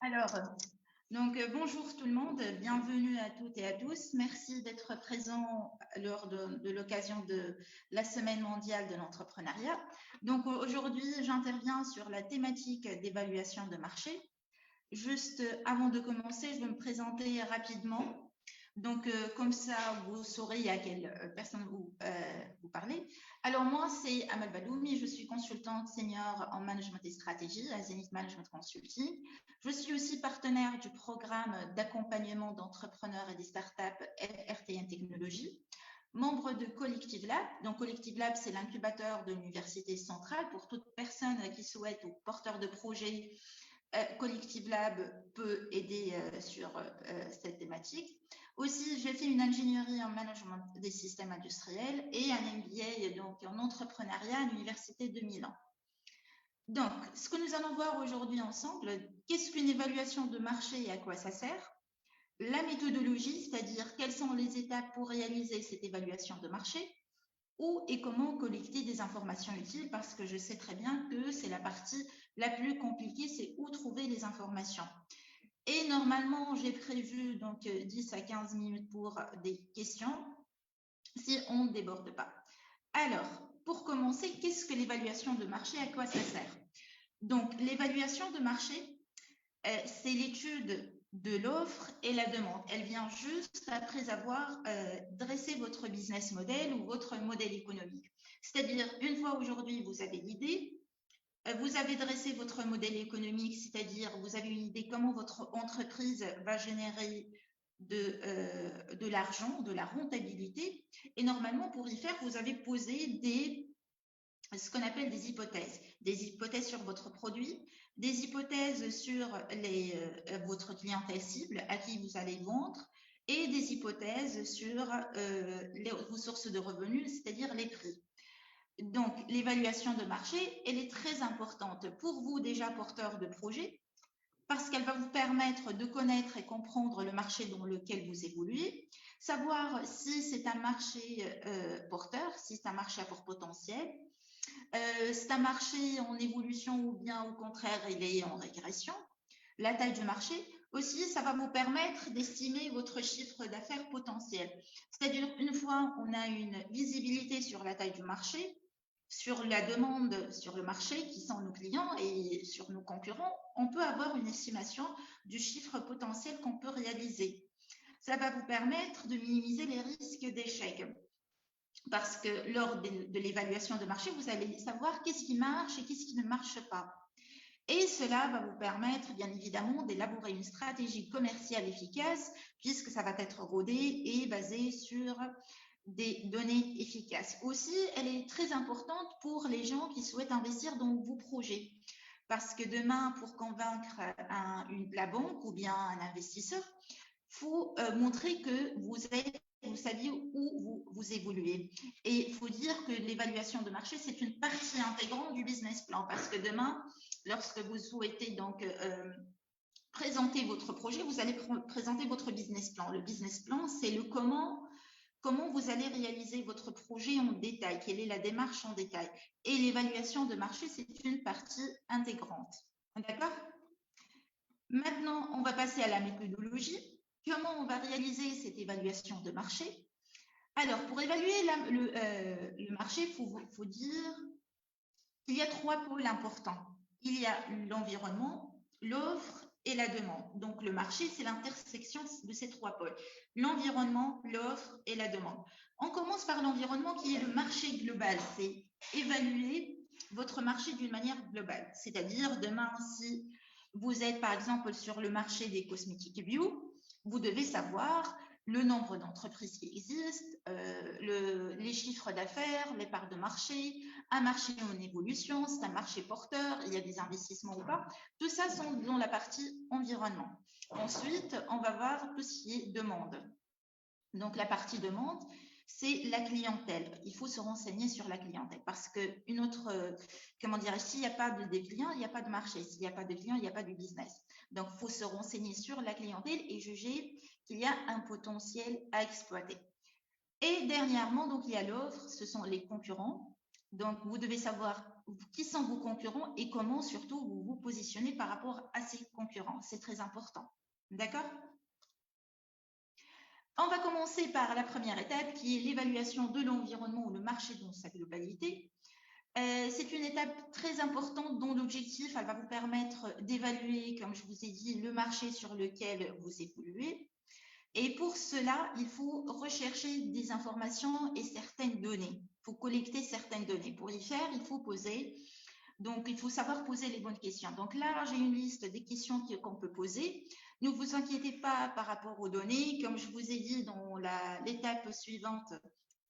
Alors, bonjour tout le monde, bienvenue à toutes et à tous. Merci d'être présents lors de l'occasion de la Semaine mondiale de l'entrepreneuriat. Donc, aujourd'hui, j'interviens sur la thématique d'évaluation de marché. Juste avant de commencer, je vais me présenter rapidement. Donc, comme ça, vous saurez à quelle personne vous parlez. Alors, moi, c'est Amal Badoumi, je suis consultante senior en management et stratégie à Zenith Management Consulting. Je suis aussi partenaire du programme d'accompagnement d'entrepreneurs et des startups RTN Technologies, membre de Collective Lab. Donc, Collective Lab, c'est l'incubateur de l'Université centrale pour toute personne qui souhaite ou porteur de projet. Collective Lab peut aider sur cette thématique. Aussi, j'ai fait une ingénierie en management des systèmes industriels et un MBA donc, en entrepreneuriat à l'Université de Milan. Donc, ce que nous allons voir aujourd'hui ensemble, qu'est-ce qu'une évaluation de marché et à quoi ça sert? La méthodologie, c'est-à-dire quelles sont les étapes pour réaliser cette évaluation de marché, où et comment collecter des informations utiles, parce que je sais très bien que c'est la partie la plus compliquée, c'est où trouver les informations. Et normalement, j'ai prévu donc 10 à 15 minutes pour des questions, si on ne déborde pas. Alors, pour commencer, qu'est-ce que l'évaluation de marché, à quoi ça sert? Donc, l'évaluation de marché, c'est l'étude de l'offre et la demande. Elle vient juste après avoir dressé votre business model ou votre modèle économique. C'est-à-dire, une fois aujourd'hui, vous avez l'idée, vous avez dressé votre modèle économique, c'est-à-dire vous avez une idée comment votre entreprise va générer de l'argent, de la rentabilité. Et normalement, pour y faire, vous avez posé ce qu'on appelle des hypothèses sur votre produit, des hypothèses sur votre clientèle cible à qui vous allez vendre et des hypothèses sur vos sources de revenus, c'est-à-dire les prix. Donc, l'évaluation de marché, elle est très importante pour vous déjà porteurs de projet parce qu'elle va vous permettre de connaître et comprendre le marché dans lequel vous évoluez, savoir si c'est un marché porteur, si c'est un marché à fort potentiel, c'est un marché en évolution ou bien au contraire, il est en régression. La taille du marché, aussi, ça va vous permettre d'estimer votre chiffre d'affaires potentiel. C'est-à-dire, une fois on a une visibilité sur la taille du marché, sur la demande sur le marché qui sont nos clients et sur nos concurrents, on peut avoir une estimation du chiffre potentiel qu'on peut réaliser. Ça va vous permettre de minimiser les risques d'échec. Parce que lors de l'évaluation de marché, vous allez savoir qu'est-ce qui marche et qu'est-ce qui ne marche pas. Et cela va vous permettre, bien évidemment, d'élaborer une stratégie commerciale efficace, puisque ça va être rodé et basé sur des données efficaces. Aussi, elle est très importante pour les gens qui souhaitent investir dans vos projets. Parce que demain, pour convaincre la banque ou bien un investisseur, il faut montrer que vous saviez où vous évoluez. Et il faut dire que l'évaluation de marché, c'est une partie intégrante du business plan. Parce que demain, lorsque vous souhaitez donc présenter votre projet, vous allez présenter votre business plan. Le business plan, c'est le comment vous allez réaliser votre projet en détail, quelle est la démarche en détail. Et l'évaluation de marché, c'est une partie intégrante. D'accord? Maintenant, on va passer à la méthodologie. Comment on va réaliser cette évaluation de marché? Alors, pour évaluer le marché, il faut dire qu'il y a 3 pôles importants. Il y a l'environnement, l'offre et la demande. Donc, le marché, c'est l'intersection de ces 3 pôles. L'environnement, l'offre et la demande. On commence par l'environnement qui est le marché global. C'est évaluer votre marché d'une manière globale. C'est-à-dire, demain, si vous êtes, par exemple, sur le marché des cosmétiques bio, vous devez savoir le nombre d'entreprises qui existent, les chiffres d'affaires, les parts de marché, un marché en évolution, c'est un marché porteur, il y a des investissements ou pas. Tout ça sont dans la partie environnement. Ensuite, on va voir tout ce qui est demande. Donc, la partie demande, c'est la clientèle. Il faut se renseigner sur la clientèle parce que une autre, comment dire, s'il n'y a pas de clients, il n'y a pas de marché. S'il n'y a pas de clients, il n'y a pas de business. Donc, il faut se renseigner sur la clientèle et juger qu'il y a un potentiel à exploiter. Et dernièrement, donc, il y a l'offre, ce sont les concurrents. Donc, vous devez savoir qui sont vos concurrents et comment surtout vous vous positionnez par rapport à ces concurrents. C'est très important. D'accord? On va commencer par la première étape qui est l'évaluation de l'environnement ou le marché dans sa globalité. C'est une étape très importante dont l'objectif, elle va vous permettre d'évaluer, comme je vous ai dit, le marché sur lequel vous évoluez. Et pour cela, il faut rechercher des informations et certaines données. Il faut collecter certaines données. Pour y faire, il faut poser. Donc, il faut savoir poser les bonnes questions. Donc là, j'ai une liste des questions qu'on peut poser. Ne vous inquiétez pas par rapport aux données. Comme je vous ai dit dans l'étape suivante,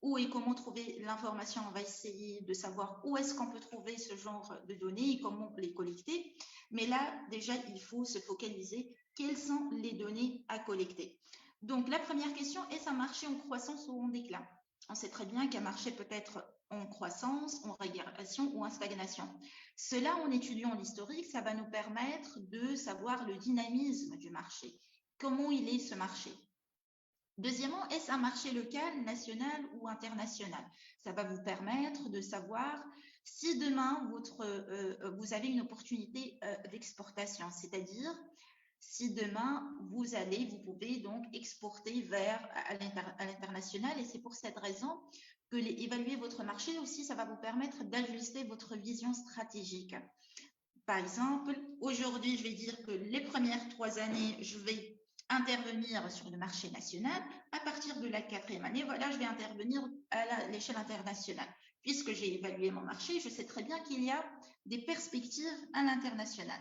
où et comment trouver l'information, on va essayer de savoir où est-ce qu'on peut trouver ce genre de données et comment les collecter. Mais là, déjà, il faut se focaliser. Quelles sont les données à collecter? Donc, la première question, est-ce un marché en croissance ou en déclin? On sait très bien qu'un marché peut être en croissance, en régression ou en stagnation. Cela, en étudiant l'historique, ça va nous permettre de savoir le dynamisme du marché. Comment il est ce marché? Deuxièmement, est-ce un marché local, national ou international? Ça va vous permettre de savoir si demain, vous avez une opportunité d'exportation, c'est-à-dire si demain, vous pouvez donc exporter à l'international. Et c'est pour cette raison que évaluer votre marché aussi, ça va vous permettre d'ajuster votre vision stratégique. Par exemple, aujourd'hui, je vais dire que les premières 3 années, je vais intervenir sur le marché national. À partir de la 4e année, voilà, je vais intervenir à l'échelle internationale. Puisque j'ai évalué mon marché, je sais très bien qu'il y a des perspectives à l'international.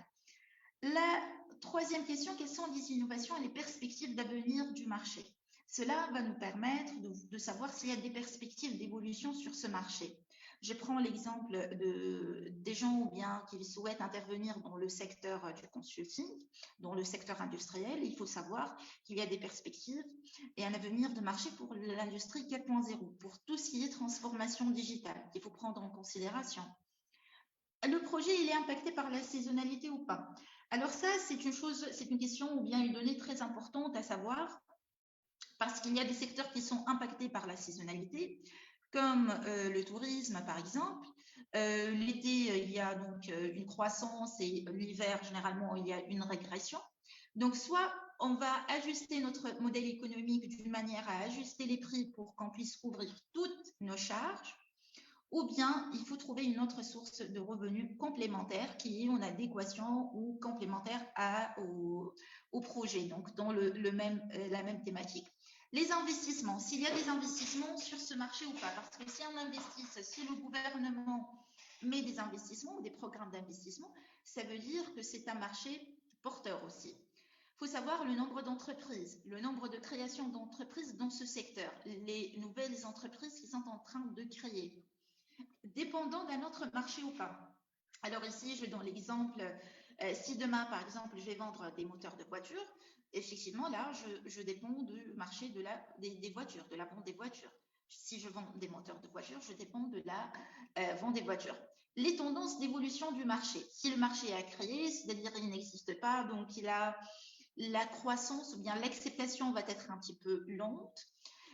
La 3e question, quelles sont les innovations et les perspectives d'avenir du marché? Cela va nous permettre de savoir s'il y a des perspectives d'évolution sur ce marché. Je prends l'exemple des gens ou bien qui souhaitent intervenir dans le secteur du consulting, dans le secteur industriel. Il faut savoir qu'il y a des perspectives et un avenir de marché pour l'industrie 4.0, pour tout ce qui est transformation digitale, qu'il faut prendre en considération. Le projet, il est impacté par la saisonnalité ou pas? Alors ça, c'est une question ou bien une donnée très importante à savoir parce qu'il y a des secteurs qui sont impactés par la saisonnalité, comme le tourisme par exemple. L'été, il y a donc une croissance et l'hiver, généralement, il y a une régression. Donc, soit on va ajuster notre modèle économique d'une manière à ajuster les prix pour qu'on puisse couvrir toutes nos charges, ou bien il faut trouver une autre source de revenus complémentaire qui est en adéquation ou complémentaire au projet, donc dans la même thématique. Les investissements, s'il y a des investissements sur ce marché ou pas, parce que si on investit, si le gouvernement met des investissements ou des programmes d'investissement, ça veut dire que c'est un marché porteur aussi. Il faut savoir le nombre d'entreprises, le nombre de créations d'entreprises dans ce secteur, les nouvelles entreprises qui sont en train de créer, dépendant d'un autre marché ou pas. Alors ici, je donne l'exemple, si demain, par exemple, je vais vendre des moteurs de voitures, effectivement, là, je dépends du marché des voitures, de la vente des voitures. Si je vends des moteurs de voitures, je dépends de la vente des voitures. Les tendances d'évolution du marché. Si le marché a créé, c'est-à-dire il n'existe pas, donc la croissance ou bien l'acceptation va être un petit peu lente.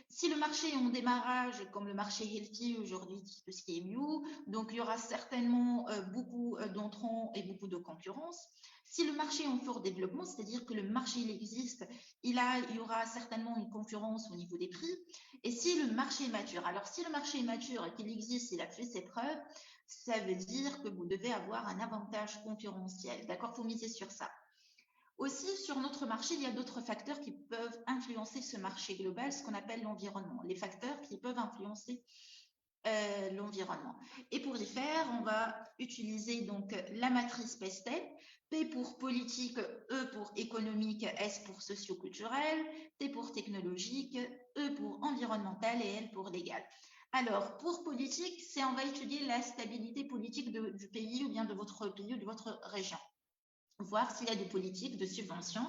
Si le marché est en démarrage, comme le marché healthy aujourd'hui, tout ce qui est Mew, donc il y aura certainement beaucoup d'entrants et beaucoup de concurrence. Si le marché est en fort développement, c'est-à-dire que le marché il existe, il y aura certainement une concurrence au niveau des prix. Et si le marché est mature, alors si le marché est mature et qu'il existe, il a fait ses preuves, ça veut dire que vous devez avoir un avantage concurrentiel. D'accord, il faut miser sur ça. Aussi, sur notre marché, il y a d'autres facteurs qui peuvent influencer ce marché global, ce qu'on appelle l'environnement, les facteurs qui peuvent influencer l'environnement. Et pour y faire, on va utiliser donc la matrice PESTEL, P pour politique, E pour économique, S pour socio-culturel, T pour technologique, E pour environnemental et L pour légal. Alors, pour politique, on va étudier la stabilité politique du pays ou bien de votre pays ou de votre région, voir s'il y a des politiques de subvention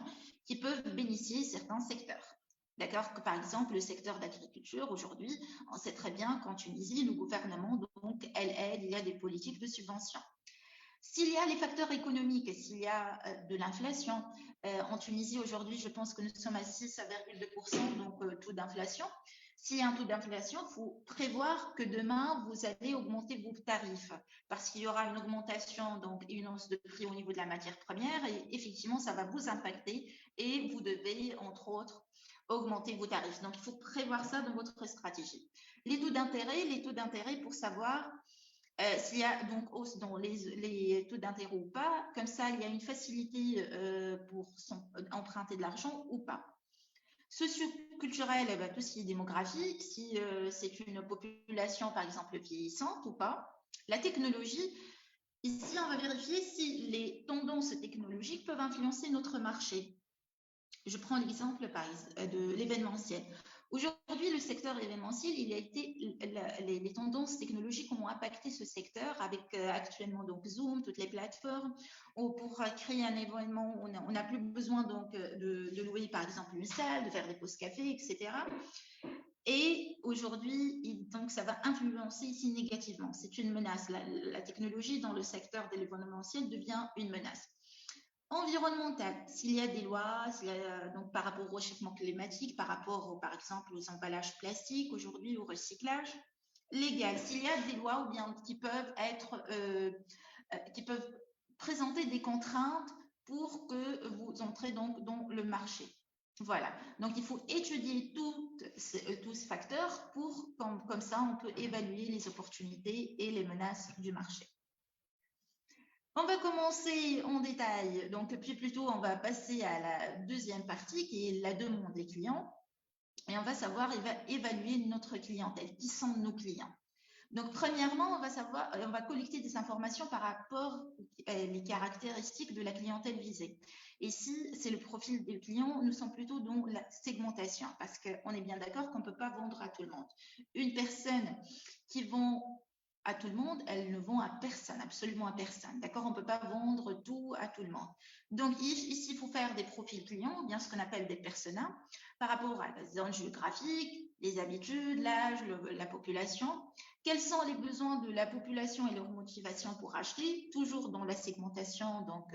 qui peuvent bénéficier certains secteurs. D'accord? Par exemple, le secteur d'agriculture, aujourd'hui, on sait très bien qu'en Tunisie, le gouvernement, donc, elle aide, il y a des politiques de subvention. S'il y a les facteurs économiques, s'il y a de l'inflation, en Tunisie, aujourd'hui, je pense que nous sommes à 6,2%, donc taux d'inflation. S'il y a un taux d'inflation, il faut prévoir que demain, vous allez augmenter vos tarifs parce qu'il y aura une augmentation, donc une hausse de prix au niveau de la matière première et effectivement, ça va vous impacter et vous devez, entre autres, augmenter vos tarifs. Donc, il faut prévoir ça dans votre stratégie. Les taux d'intérêt pour savoir s'il y a donc hausse dans les taux d'intérêt ou pas, comme ça, il y a une facilité pour emprunter de l'argent ou pas. Socioculturel, tout ce qui est démographique, si c'est une population, par exemple, vieillissante ou pas. La technologie, ici, on va vérifier si les tendances technologiques peuvent influencer notre marché. Je prends l'exemple de l'événementiel. Aujourd'hui, le secteur événementiel, les tendances technologiques ont impacté ce secteur avec actuellement donc Zoom, toutes les plateformes. Pour créer un événement, on n'a plus besoin donc de louer par exemple une salle, de faire des pauses café, etc. Et aujourd'hui, donc ça va influencer ici négativement. C'est une menace. La technologie dans le secteur de l'événementiel devient une menace. Environnemental, s'il y a des lois, donc par rapport au réchauffement climatique, par rapport, par exemple, aux emballages plastiques, aujourd'hui au recyclage. Légal, s'il y a des lois ou bien qui peuvent présenter des contraintes pour que vous entrez donc dans le marché. Voilà, donc il faut étudier tous ces facteurs pour, comme ça, on peut évaluer les opportunités et les menaces du marché. On va commencer en détail, donc puis plutôt on va passer à la deuxième partie qui est la demande des clients et on va savoir évaluer notre clientèle, qui sont nos clients. Donc premièrement, on va collecter des informations par rapport aux caractéristiques de la clientèle visée. Ici, c'est le profil des clients, nous sommes plutôt dans la segmentation parce qu'on est bien d'accord qu'on ne peut pas vendre à tout le monde. Une personne qui vend à tout le monde, elles ne vont à personne, absolument à personne. D'accord? On ne peut pas vendre tout à tout le monde. Donc ici, il faut faire des profils clients, bien ce qu'on appelle des personas, par rapport à la zone géographique, les habitudes, l'âge, la population. Quels sont les besoins de la population et leur motivation pour acheter, toujours dans la segmentation donc,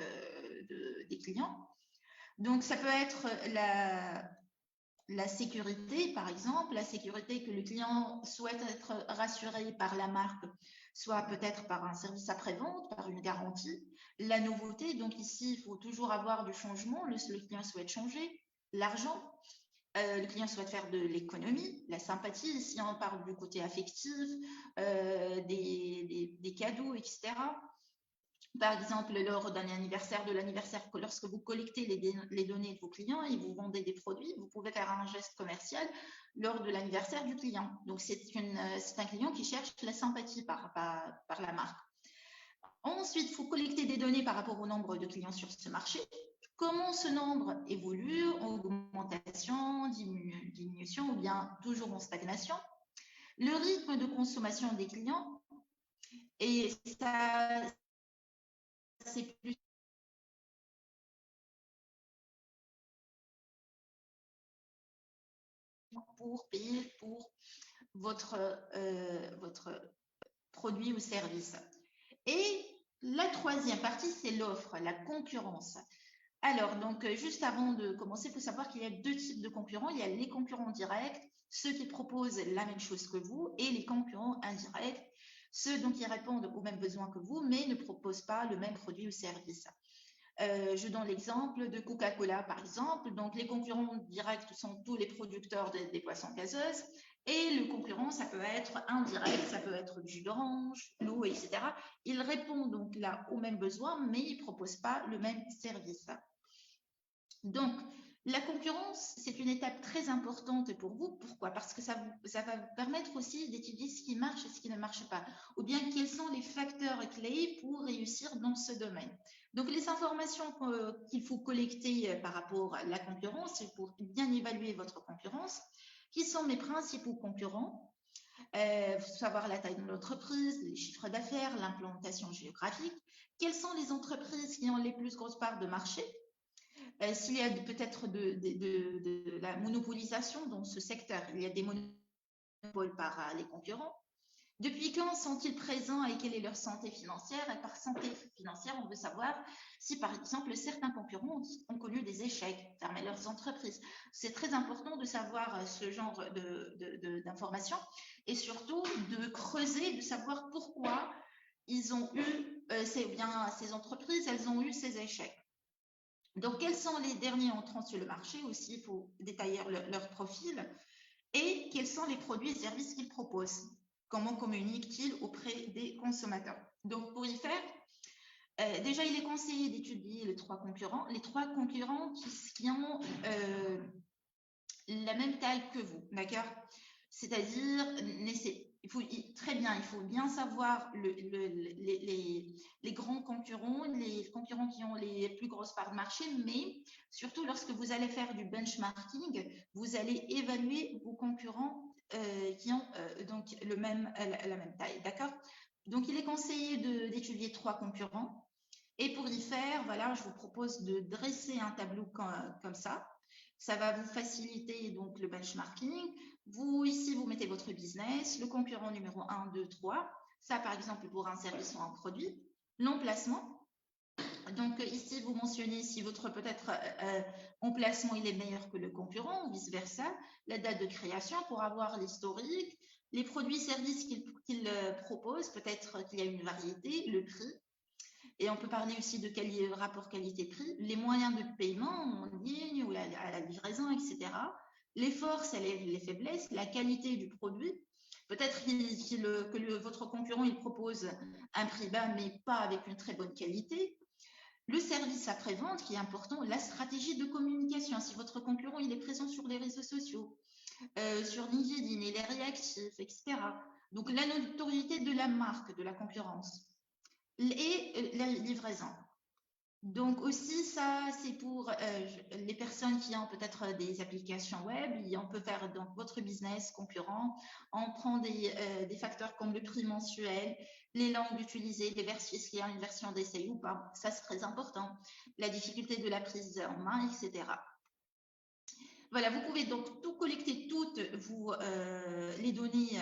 des clients. Donc ça peut être la sécurité, par exemple, la sécurité que le client souhaite être rassuré par la marque, soit peut-être par un service après-vente, par une garantie. La nouveauté, donc ici, il faut toujours avoir du changement, le client souhaite changer. L'argent, le client souhaite faire de l'économie, la sympathie, ici on parle du côté affectif, des cadeaux, etc. Par exemple, lors d'un anniversaire, lorsque vous collectez les données de vos clients et vous vendez des produits, vous pouvez faire un geste commercial lors de l'anniversaire du client. Donc, c'est un client qui cherche la sympathie par la marque. Ensuite, il faut collecter des données par rapport au nombre de clients sur ce marché. Comment ce nombre évolue, augmentation, diminution ou bien toujours en stagnation. Le rythme de consommation des clients, et ça, c'est plus pour payer pour votre produit ou service. Et la troisième partie, c'est l'offre, la concurrence. Alors, donc, juste avant de commencer, il faut savoir qu'il y a deux types de concurrents. Il y a les concurrents directs, ceux qui proposent la même chose que vous, et les concurrents indirects, ceux donc, qui répondent aux mêmes besoins que vous, mais ne proposent pas le même produit ou service. Je donne l'exemple de Coca-Cola, par exemple. Donc, les concurrents directs sont tous les producteurs des boissons gazeuses. Et le concurrent, ça peut être indirect, ça peut être du jus d'orange, l'eau, etc. Ils répondent donc là aux mêmes besoins, mais ils ne proposent pas le même service. Donc, la concurrence, c'est une étape très importante pour vous. Pourquoi? Parce que ça va vous permettre aussi d'étudier ce qui marche et ce qui ne marche pas, ou bien quels sont les facteurs clés pour réussir dans ce domaine. Donc, les informations qu'il faut collecter par rapport à la concurrence, c'est pour bien évaluer votre concurrence. Qui sont mes principaux concurrents? Savoir la taille de l'entreprise, les chiffres d'affaires, l'implantation géographique. Quelles sont les entreprises qui ont les plus grosses parts de marché? S'il y a peut-être de la monopolisation dans ce secteur, il y a des monopoles par les concurrents. Depuis quand sont-ils présents et quelle est leur santé financière? Et par santé financière, on veut savoir si, par exemple, certains concurrents ont connu des échecs, fermé leurs entreprises. C'est très important de savoir ce genre d'informations et surtout de creuser, de savoir pourquoi ils ont eu, ces entreprises, elles ont eu ces échecs. Donc, quels sont les derniers entrants sur le marché aussi? Il faut détailler leur profil et quels sont les produits et services qu'ils proposent. Comment communiquent-ils auprès des consommateurs? Donc, pour y faire, déjà, il est conseillé d'étudier les trois concurrents qui ont la même taille que vous, d'accord? C'est-à-dire, il faut bien savoir les grands concurrents, les concurrents qui ont les plus grosses parts de marché, mais surtout lorsque vous allez faire du benchmarking, vous allez évaluer vos concurrents qui ont donc la même taille, d'accord? Donc, il est conseillé d'étudier trois concurrents. Et pour y faire, voilà, je vous propose de dresser un tableau comme ça. Ça va vous faciliter donc le benchmarking. Vous, ici, vous mettez votre business, le concurrent numéro 1, 2, 3. Ça, par exemple, pour un service ou un produit. L'emplacement. Donc, ici, vous mentionnez si votre peut-être emplacement il est meilleur que le concurrent ou vice-versa. La date de création pour avoir l'historique. Les produits services qu'il propose, peut-être qu'il y a une variété, le prix. Et on peut parler aussi de rapport qualité-prix, les moyens de paiement en ligne ou à la livraison, etc. Les forces et les faiblesses, la qualité du produit. Peut-être que votre concurrent il propose un prix bas, mais pas avec une très bonne qualité. Le service après-vente qui est important, la stratégie de communication. Si votre concurrent il est présent sur les réseaux sociaux, sur LinkedIn, il est réactif, etc. Donc la notoriété de la marque, de la concurrence et la livraison. Donc aussi, ça, c'est pour les personnes qui ont peut-être des applications web. On peut faire donc votre business concurrent. On prend des facteurs comme le prix mensuel, les langues utilisées, les versions, s'il y a une version d'essai ou pas. Ça, c'est très important. La difficulté de la prise en main, etc. Voilà, vous pouvez donc tout collecter, toutes les données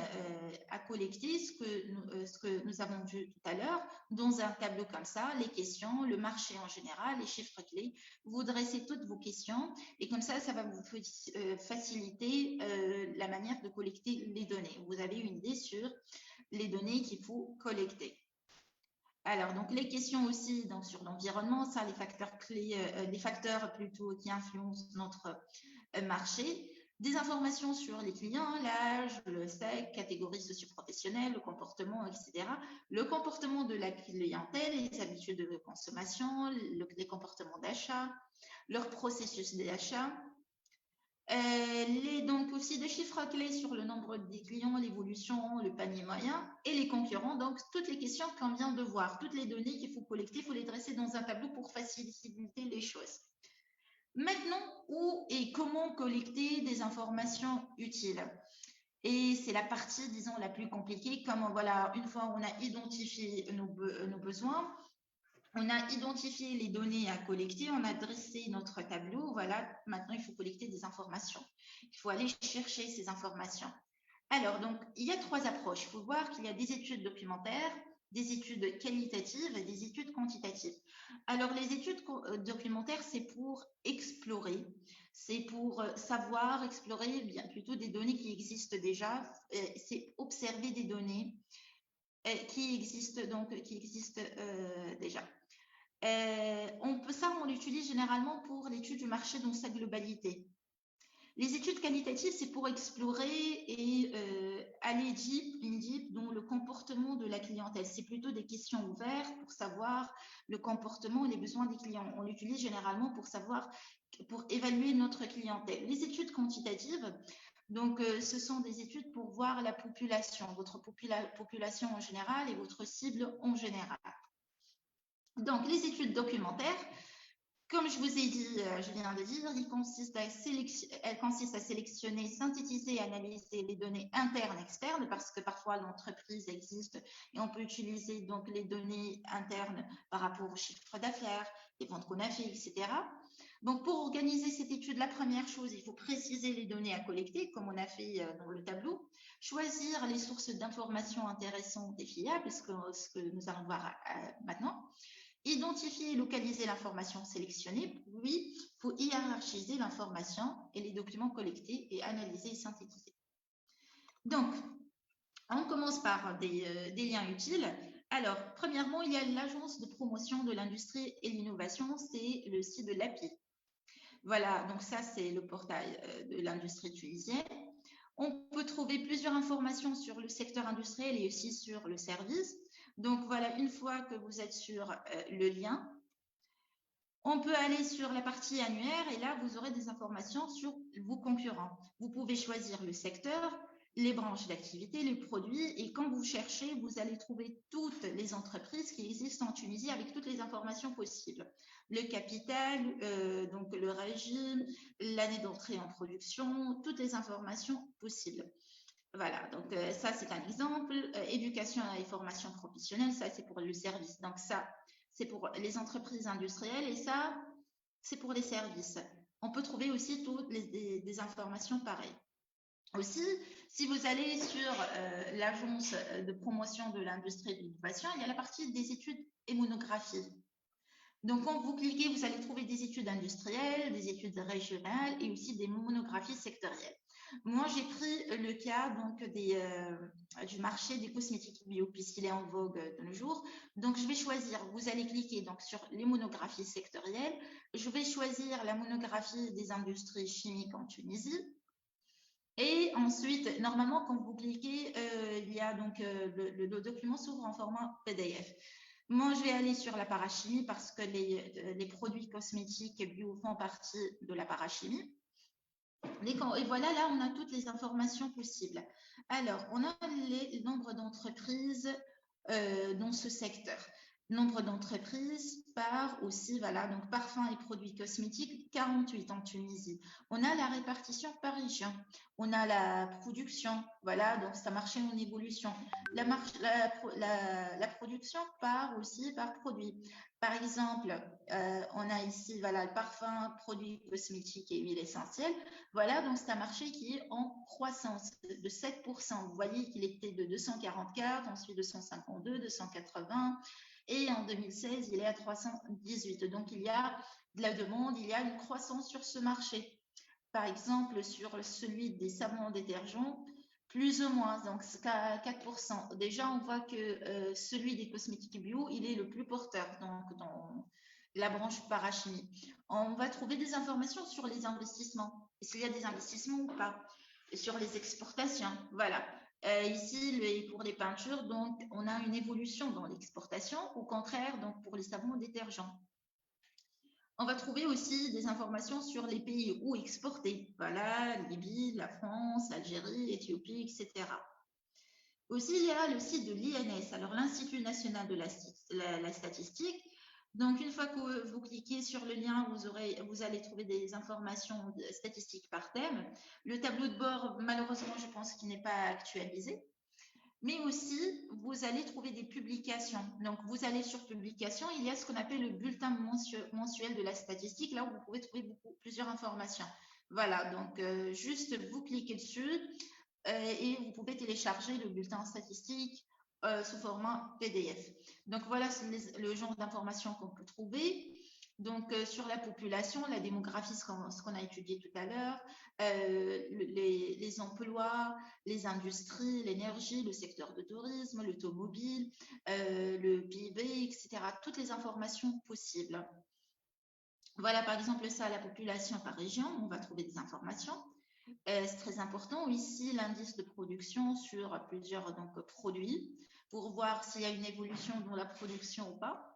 à collecter, ce que nous avons vu tout à l'heure, dans un tableau comme ça, les questions, le marché en général, les chiffres clés. Vous dressez toutes vos questions et comme ça va vous faciliter la manière de collecter les données. Vous avez une idée sur les données qu'il faut collecter. Alors, donc les questions aussi donc, sur l'environnement, ça, les facteurs clés, les facteurs plutôt qui influencent notre marché, des informations sur les clients, l'âge, le sexe, catégorie socio-professionnelle, le comportement, etc. Le comportement de la clientèle, les habitudes de consommation, les comportements d'achat, leur processus d'achat. Donc aussi des chiffres clés sur le nombre des clients, l'évolution, le panier moyen et les concurrents. Donc, toutes les questions qu'on vient de voir, toutes les données qu'il faut collecter, il faut les dresser dans un tableau pour faciliter les choses. Maintenant, où et comment collecter des informations utiles? Et c'est la partie, disons, la plus compliquée. Comme voilà, une fois on a identifié nos besoins, on a identifié les données à collecter, on a dressé notre tableau. Voilà, maintenant il faut collecter des informations. Il faut aller chercher ces informations. Alors, donc, il y a trois approches. Il faut voir qu'il y a des études documentaires, des études qualitatives et des études quantitatives. Alors, les études documentaires, c'est pour explorer, c'est pour savoir, explorer bien plutôt des données qui existent déjà, c'est observer des données qui existent déjà. On l'utilise généralement pour l'étude du marché dans sa globalité. Les études qualitatives, c'est pour explorer et aller deep dans le comportement de la clientèle. C'est plutôt des questions ouvertes pour savoir le comportement et les besoins des clients. On l'utilise généralement pour évaluer notre clientèle. Les études quantitatives, donc ce sont des études pour voir la population, votre population en général et votre cible en général. Donc les études documentaires, comme je vous ai dit, je viens de dire, elles consistent à sélectionner, synthétiser et analyser les données internes et externes parce que parfois l'entreprise existe et on peut utiliser donc les données internes par rapport au chiffre d'affaires, les ventes qu'on a fait, etc. Donc, pour organiser cette étude, la première chose, il faut préciser les données à collecter, comme on a fait dans le tableau, choisir les sources d'informations intéressantes et fiables, ce que nous allons voir maintenant, identifier et localiser l'information sélectionnée, puis il faut hiérarchiser l'information et les documents collectés et analyser et synthétiser. Donc, on commence par des liens utiles. Alors, premièrement, il y a l'Agence de promotion de l'industrie et l'innovation, c'est le site de l'API. Voilà, donc ça, c'est le portail de l'industrie tunisienne. On peut trouver plusieurs informations sur le secteur industriel et aussi sur le service. Donc voilà, une fois que vous êtes sur le lien, on peut aller sur la partie annuaire et là, vous aurez des informations sur vos concurrents. Vous pouvez choisir le secteur, les branches d'activité, les produits et quand vous cherchez, vous allez trouver toutes les entreprises qui existent en Tunisie avec toutes les informations possibles. Le capital, donc le régime, l'année d'entrée en production, toutes les informations possibles. Voilà, donc ça c'est un exemple. Éducation et formation professionnelle, ça c'est pour le service. Donc ça, c'est pour les entreprises industrielles et ça, c'est pour les services. On peut trouver aussi toutes des informations pareilles. Aussi, si vous allez sur l'agence de promotion de l'industrie et de l'innovation, il y a la partie des études et monographies. Donc, quand vous cliquez, vous allez trouver des études industrielles, des études régionales et aussi des monographies sectorielles. Moi, j'ai pris le cas donc du marché des cosmétiques bio puisqu'il est en vogue de nos jours. Donc, je vais choisir, vous allez cliquer donc sur les monographies sectorielles. Je vais choisir la monographie des industries chimiques en Tunisie. Et ensuite, normalement, quand vous cliquez, il y a donc le document s'ouvre en format PDF. Moi, je vais aller sur la parachimie parce que les produits cosmétiques bio font partie de la parachimie. Et voilà, là, on a toutes les informations possibles. Alors, on a le nombre d'entreprises dans ce secteur. Nombre d'entreprises par aussi, voilà, donc parfums et produits cosmétiques, 48 en Tunisie. On a la répartition par région. On a la production, voilà, donc ça marchait en évolution. La production part aussi par produit. Par exemple, on a ici, voilà, le parfum, produits cosmétiques et huiles essentielles. Voilà, donc c'est un marché qui est en croissance de 7%. Vous voyez qu'il était de 244, ensuite 252, 280 et en 2016, il est à 318. Donc, il y a de la demande, il y a une croissance sur ce marché. Par exemple, sur celui des savons détergents, plus ou moins, donc 4%. Déjà, on voit que celui des cosmétiques bio, il est le plus porteur donc, dans la branche parachimie. On va trouver des informations sur les investissements. S'il y a des investissements ou pas. Sur les exportations, voilà. Ici, pour les peintures, donc, on a une évolution dans l'exportation. Au contraire, donc, pour les savons détergents. On va trouver aussi des informations sur les pays où exporter. Voilà, Libye, la France, l'Algérie, l'Éthiopie, etc. Aussi, il y a le site de l'INS, alors l'Institut national de la statistique. Donc, une fois que vous cliquez sur le lien, vous allez trouver des informations statistiques par thème. Le tableau de bord, malheureusement, je pense qu'il n'est pas actualisé. Mais aussi, vous allez trouver des publications. Donc, vous allez sur publications, il y a ce qu'on appelle le bulletin mensuel de la statistique, là où vous pouvez trouver plusieurs informations. Voilà, donc juste vous cliquez dessus et vous pouvez télécharger le bulletin statistique sous format PDF. Donc, voilà le genre d'informations qu'on peut trouver. Donc, sur la population, la démographie, ce qu'on a étudié tout à l'heure, les emplois, les industries, l'énergie, le secteur de tourisme, l'automobile, le PIB, etc. Toutes les informations possibles. Voilà, par exemple, ça, la population par région, on va trouver des informations. C'est très important. Ici, l'indice de production sur plusieurs donc, produits pour voir s'il y a une évolution dans la production ou pas.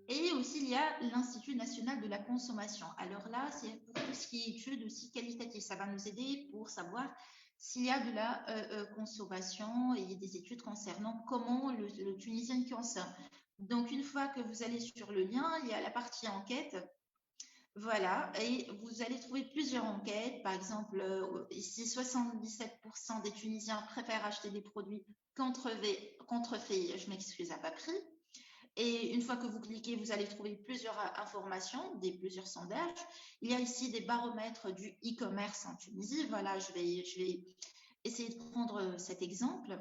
Et aussi, il y a l'Institut national de la consommation. Alors là, c'est pour tout ce qui est études aussi qualitatives. Ça va nous aider pour savoir s'il y a de la consommation et des études concernant comment le Tunisien consomme. Donc, une fois que vous allez sur le lien, il y a la partie enquête. Voilà, et vous allez trouver plusieurs enquêtes. Par exemple, ici, 77% des Tunisiens préfèrent acheter des produits contrefaits, je m'excuse, à bas prix. Et une fois que vous cliquez, vous allez trouver plusieurs informations, plusieurs sondages. Il y a ici des baromètres du e-commerce en Tunisie. Voilà, je vais essayer de prendre cet exemple.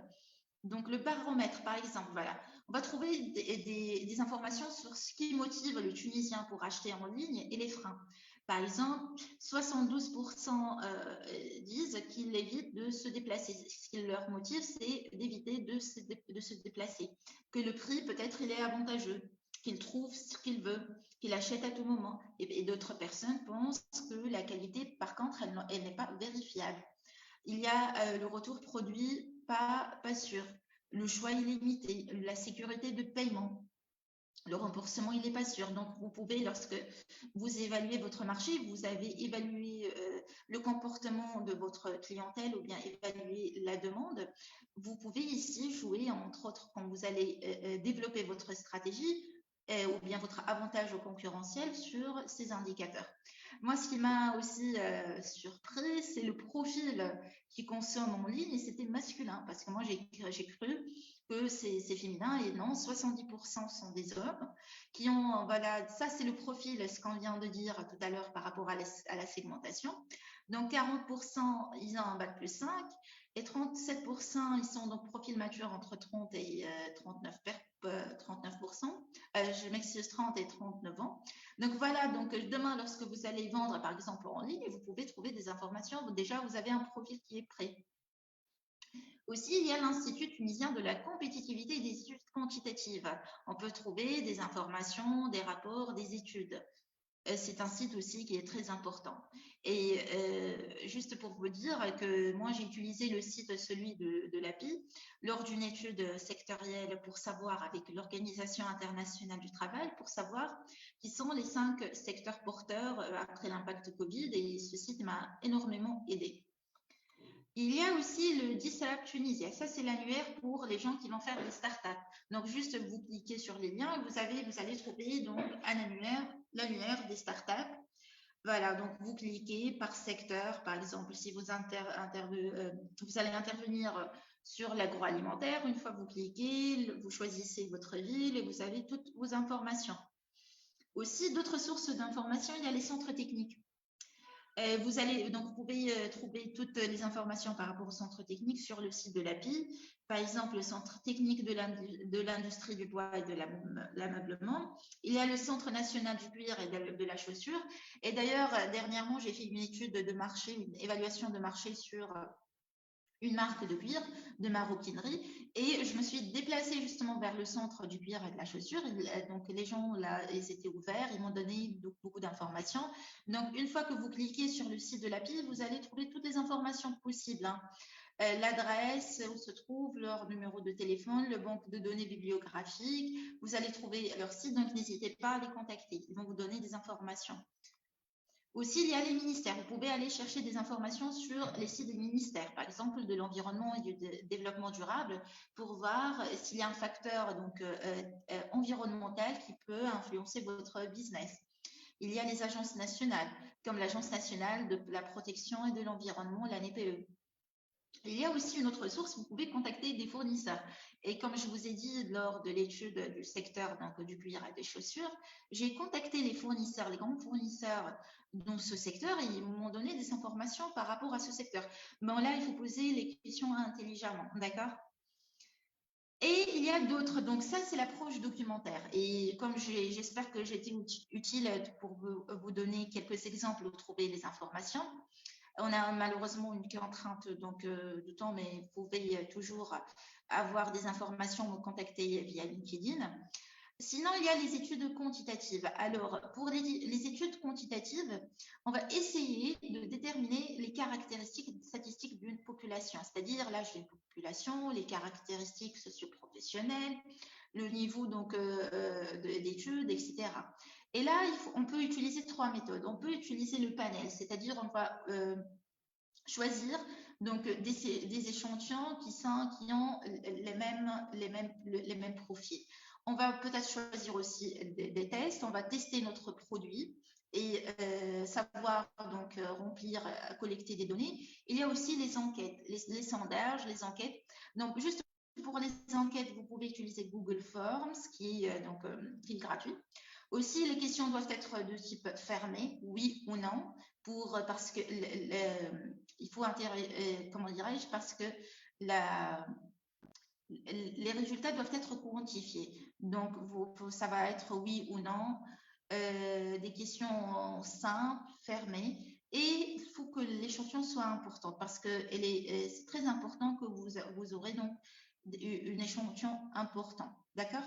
Donc, le baromètre, par exemple, voilà, on va trouver des informations sur ce qui motive le Tunisien pour acheter en ligne et les freins. Par exemple, 72% disent qu'ils évitent de se déplacer. Ce qui leur motive, c'est d'éviter de se déplacer. Que le prix, peut-être, il est avantageux, qu'il trouve ce qu'il veut, qu'il achète à tout moment. Et d'autres personnes pensent que la qualité, par contre, elle n'est pas vérifiable. Il y a le retour produit pas sûr, le choix illimité, la sécurité de paiement, le remboursement il n'est pas sûr. Donc, vous pouvez, lorsque vous évaluez votre marché, vous avez évalué le comportement de votre clientèle ou bien évaluer la demande. Vous pouvez ici jouer, entre autres, quand vous allez développer votre stratégie ou bien votre avantage concurrentiel sur ces indicateurs. Moi, ce qui m'a aussi surpris, c'est le profil qui consomme en ligne et c'était masculin parce que moi, j'ai cru que c'est féminin et non, 70% sont des hommes qui ont, voilà, ça c'est le profil, ce qu'on vient de dire tout à l'heure par rapport à la segmentation. Donc 40% ils ont un bac plus 5 et 37% ils sont donc profil mature entre 30 et 39%. Je m'excuse, 30 et 39 ans. Donc voilà, donc demain lorsque vous allez vendre par exemple en ligne, vous pouvez trouver des informations. Déjà vous avez un profil qui est prêt. Aussi, il y a l'Institut tunisien de la compétitivité et des études quantitatives. On peut trouver des informations, des rapports, des études. C'est un site aussi qui est très important. Et juste pour vous dire que moi, j'ai utilisé le site, celui de l'API, lors d'une étude sectorielle pour savoir, avec l'Organisation internationale du travail, pour savoir qui sont les 5 secteurs porteurs après l'impact Covid. Et ce site m'a énormément aidé. Il y a aussi le DISAP Tunisie. Ça, c'est l'annuaire pour les gens qui vont faire des startups. Donc, juste vous cliquez sur les liens et vous allez trouver donc un annuaire, l'annuaire des startups. Voilà, donc vous cliquez par secteur. Par exemple, si vous allez intervenir sur l'agroalimentaire, une fois vous cliquez, vous choisissez votre ville et vous avez toutes vos informations. Aussi, d'autres sources d'informations, il y a les centres techniques. Vous pouvez trouver toutes les informations par rapport au centre technique sur le site de l'API. Par exemple, le centre technique de l'industrie du bois et de l'ameublement. Il y a le centre national du cuir et de la chaussure. Et d'ailleurs, dernièrement, j'ai fait une étude de marché, une évaluation de marché sur une marque de cuir, de maroquinerie, et je me suis déplacée justement vers le centre du cuir et de la chaussure. Donc les gens là, ils étaient ouverts, ils m'ont donné beaucoup d'informations. Donc une fois que vous cliquez sur le site de l'API, vous allez trouver toutes les informations possibles, hein. L'adresse, où se trouve leur numéro de téléphone, le banque de données bibliographiques. Vous allez trouver leur site, donc n'hésitez pas à les contacter. Ils vont vous donner des informations. Aussi, il y a les ministères. Vous pouvez aller chercher des informations sur les sites des ministères, par exemple de l'environnement et du développement durable, pour voir s'il y a un facteur environnemental qui peut influencer votre business. Il y a les agences nationales, comme l'Agence nationale de la protection et de l'environnement, l'ANPE. Il y a aussi une autre source, vous pouvez contacter des fournisseurs. Et comme je vous ai dit lors de l'étude du secteur donc, du cuir et des chaussures, j'ai contacté les fournisseurs, les grands fournisseurs dans ce secteur et ils m'ont donné des informations par rapport à ce secteur. Bon, là, il faut poser les questions intelligemment, d'accord? Et il y a d'autres, donc ça c'est l'approche documentaire. Et comme j'espère que j'ai été utile pour vous donner quelques exemples où trouver les informations. On a malheureusement une contrainte donc, de temps, mais vous pouvez toujours avoir des informations, me contacter via LinkedIn. Sinon, il y a les études quantitatives. Alors, pour les études quantitatives, on va essayer de déterminer les caractéristiques statistiques d'une population, c'est-à-dire l'âge d'une population, les caractéristiques socio-professionnelles, le niveau donc d'études, etc. Et là, on peut utiliser 3 méthodes. On peut utiliser le panel, c'est-à-dire on va choisir donc des échantillons qui ont les mêmes profils. On va peut-être choisir aussi des tests. On va tester notre produit et savoir donc remplir, collecter des données. Il y a aussi les enquêtes, les sondages, les enquêtes. Donc juste pour les enquêtes, vous pouvez utiliser Google Forms, qui est gratuit. Aussi, les questions doivent être de type fermé, oui ou non, parce que il faut comment dirais-je, parce que les résultats doivent être quantifiés. Donc, ça va être oui ou non, des questions simples, fermées. Et il faut que l'échantillon soit important parce que c'est très important que vous aurez donc un échantillon important. D'accord.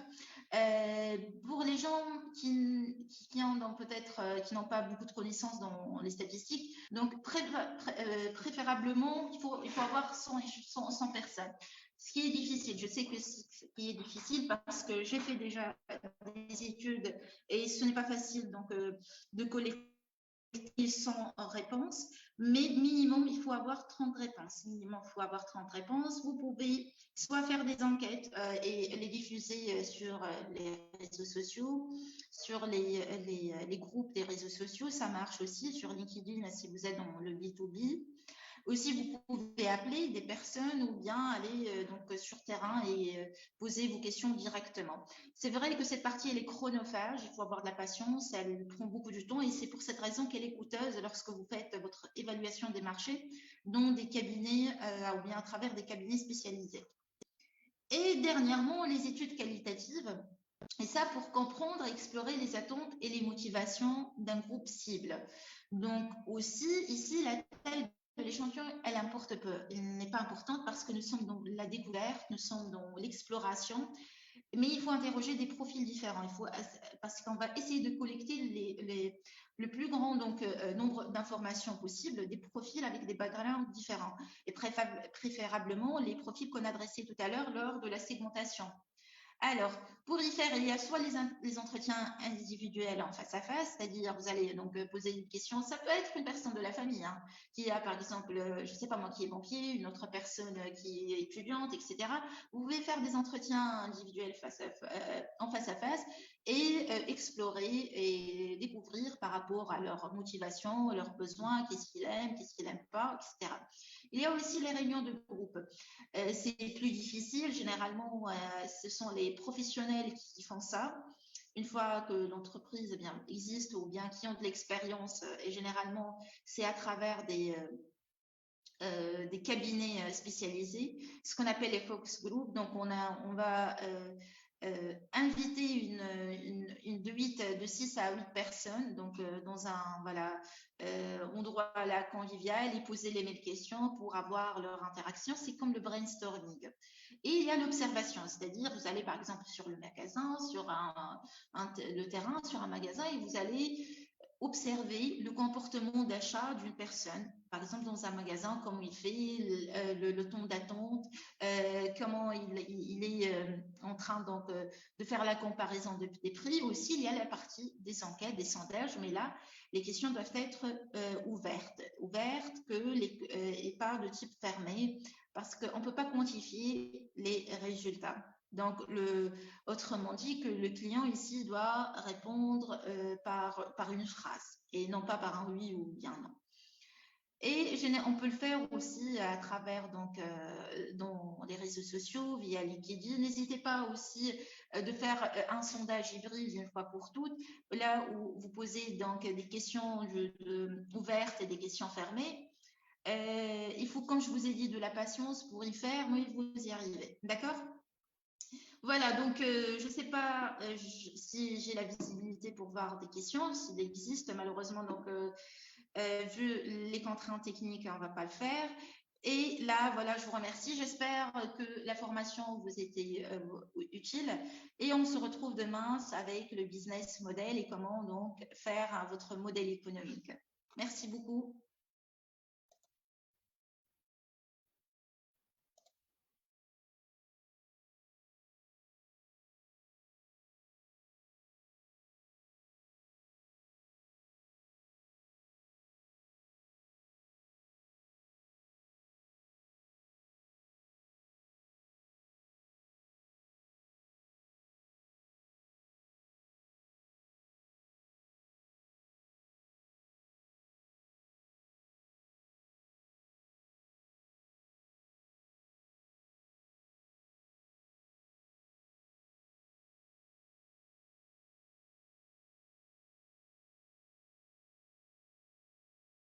Pour les gens qui ont donc peut-être qui n'ont pas beaucoup de connaissances dans les statistiques, donc préférablement, il faut avoir 100 personnes. Ce qui est difficile, je sais que ce qui est difficile parce que j'ai fait déjà des études et ce n'est pas facile donc de collecter 100 réponses, mais minimum, il faut avoir 30 réponses. Minimum, il faut avoir 30 réponses. Vous pouvez soit faire des enquêtes et les diffuser sur les réseaux sociaux, sur les groupes des réseaux sociaux. Ça marche aussi sur LinkedIn si vous êtes dans le B2B. Aussi, vous pouvez appeler des personnes ou bien aller donc sur terrain et poser vos questions directement. C'est vrai que cette partie, elle est chronophage, il faut avoir de la patience, elle prend beaucoup de temps et c'est pour cette raison qu'elle est coûteuse lorsque vous faites votre évaluation des marchés dans des cabinets ou bien à travers des cabinets spécialisés. Et dernièrement, les études qualitatives, et ça pour comprendre et explorer les attentes et les motivations d'un groupe cible. Donc aussi, ici, la taille de l'échantillon, elle importe peu. Elle n'est pas importante parce que nous sommes dans la découverte, nous sommes dans l'exploration, mais il faut interroger des profils différents. Parce qu'on va essayer de collecter le plus grand nombre d'informations possibles, des profils avec des backgrounds différents, et préférablement les profils qu'on adressait tout à l'heure lors de la segmentation. Alors, pour y faire, il y a soit les entretiens individuels en face à face, c'est-à-dire vous allez donc poser une question. Ça peut être une personne de la famille qui a par exemple, je ne sais pas moi, qui est banquier, une autre personne qui est étudiante, etc. Vous pouvez faire des entretiens individuels en face à face et explorer et découvrir par rapport à leur motivation, leurs besoins, qu'est-ce qu'ils aiment, qu'est-ce qu'ils n'aiment pas, etc. Il y a aussi les réunions de groupe. C'est plus difficile. Généralement, ce sont les professionnels qui font ça. Une fois que l'entreprise existe ou bien qui ont de l'expérience, et généralement, c'est à travers des cabinets spécialisés, ce qu'on appelle les focus group. Donc, on va inviter de 6 à 8 personnes donc dans un endroit convivial et poser les mêmes questions pour avoir leur interaction. C'est comme le brainstorming. Et il y a l'observation, c'est-à-dire vous allez par exemple sur le magasin, sur le terrain, sur un magasin et vous allez observer le comportement d'achat d'une personne, par exemple dans un magasin, comment il fait, le temps d'attente, comment il est en train donc de faire la comparaison des prix. Aussi, il y a la partie des enquêtes, des sondages, mais là, les questions doivent être ouvertes et pas de type fermé, parce qu'on ne peut pas quantifier les résultats. Donc, autrement dit, que le client ici doit répondre par une phrase et non pas par un oui ou bien non. Et on peut le faire aussi à travers dans les réseaux sociaux, via LinkedIn. N'hésitez pas aussi de faire un sondage hybride une fois pour toutes, là où vous posez donc des questions ouvertes et des questions fermées. Il faut, comme je vous ai dit, de la patience pour y faire, mais vous y arrivez. D'accord ? Voilà, donc je ne sais pas si j'ai la visibilité pour voir des questions, s'il existe, malheureusement, donc vu les contraintes techniques, on ne va pas le faire. Et là, voilà, je vous remercie. J'espère que la formation vous était utile. Et on se retrouve demain avec le business model et comment donc faire votre modèle économique. Merci beaucoup.